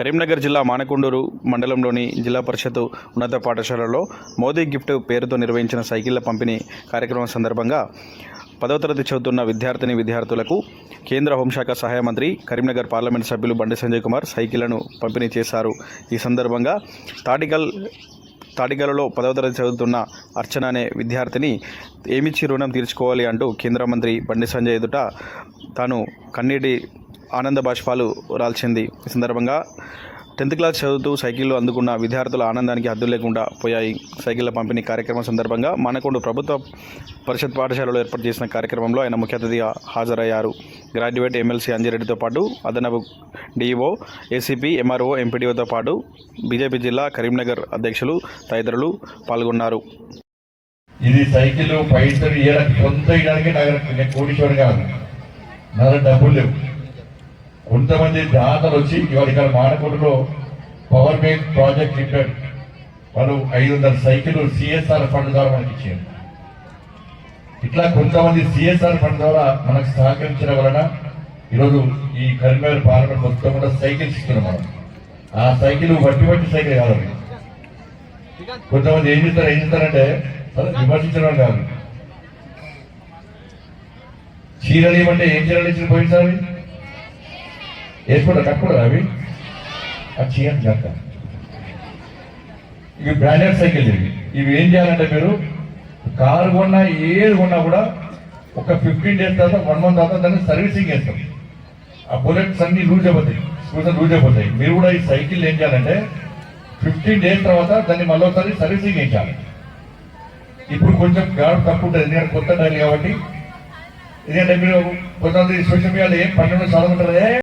కరీంనగర్ జిల్లా మానకొండూరు మండలంలోని జిల్లా పరిషత్ ఉన్నత పాఠశాలలో మోదీ గిఫ్ట్ పేరుతో నిర్వహించిన సైకిళ్ల పంపిణీ కార్యక్రమం సందర్భంగా 10వ తరగతి చదువుతున్న విద్యార్థులకు కేంద్ర హోంశాఖ సహాయ మంత్రి కరీంనగర్ పార్లమెంట్ సభ్యులు బండి సంజయ్ కుమార్ సైకిళ్లను పంపిణీ చేశారు. ఈ సందర్భంగా తాటికలలో 10వ తరగతి చదువుతున్న అర్చన అనే విద్యార్థిని ఏమిచ్చి రుణం తీర్చుకోవాలి అంటూ కేంద్ర మంత్రి బండి సంజయ్ ఎదుట తాను కన్నీటి ఆనంద బాష్పాలు రాల్చింది. ఈ సందర్భంగా 10th క్లాస్ చదువుతూ సైకిళ్లు అందుకున్న విద్యార్థుల ఆనందానికి హద్దులు లేకుండా పోయాయి. సైకిళ్ల పంపిణీ కార్యక్రమం సందర్భంగా మానకొండ ప్రభుత్వ పరిషత్ పాఠశాలలో ఏర్పాటు చేసిన కార్యక్రమంలో ఆయన ముఖ్య అతిథిగా హాజరయ్యారు. గ్రాడ్యుయేట్ ఎమ్మెల్సీ అంజిరెడ్డితో పాటు అదనపు డిఈఓ, ఏసీపీ, ఎంఆర్ఓ, ఎంపీడీఓతో పాటు బీజేపీ జిల్లా కరీంనగర్ అధ్యక్షులు తదితరులు పాల్గొన్నారు. ఇది సైకిల్ పైసలు ఇవ్వడానికి సొంత ఇవ్వడానికి నేను కోటీశ్వరం కాదు, నా డబ్బులు లేవు. కొంతమంది దాతలు వచ్చి ఇవాళ ఇక్కడ మానకొండలో పవర్ బ్యాంక్ ప్రాజెక్ట్ ఇచ్చాడు. వాళ్ళు 500 సైకిల్ సిఎస్ఆర్ ఫండ్ ద్వారా మనకి ఇచ్చారు. ఇట్లా కొంతమంది సిఎస్ఆర్ ఫండ్ ద్వారా మనకు సహకరించడం వలన ఈరోజు ఈ కరీంనగర్ పార్లమెంట్ మొత్తం కూడా సైకిల్స్ ఇస్తున్నాం. మనం ఆ సైకిల్ వట్టి సైకిల్ కాదు. కొంతమంది ఏం చేస్తారంటే విమర్శించడం కాదు. చీరలు ఏమంటే ఏం చీరలు ఇచ్చిన పోయించాలి వేసుకుంటారు, కట్టుకుంటారు. అవి అది చీరని చేస్తారు. ఇవి బ్రాండెడ్ సైకిల్. ఇవి ఏం చేయాలంటే మీరు కారు కొన్నా ఏది కొన్నా కూడా ఒక 15 days తర్వాత 1 month తర్వాత దాన్ని సర్వీసింగ్ చేస్తాం. ఆ బుల్లెట్స్ అన్ని లూజ్ అయిపోతాయి. మీరు కూడా ఈ సైకిల్ ఏం చేయాలంటే 15 days తర్వాత దాన్ని మళ్ళీ ఒకసారి సర్వీసింగ్ చేయించాలి. ఇప్పుడు కొంచెం గాడు తక్కువ ఉంటుంది, ఎందుకంటే కొత్త టైర్ కాబట్టి. ఎందుకంటే మీరు కొంతమంది సోషల్ మీడియాలో ఏం 12 చదువుకుంటారే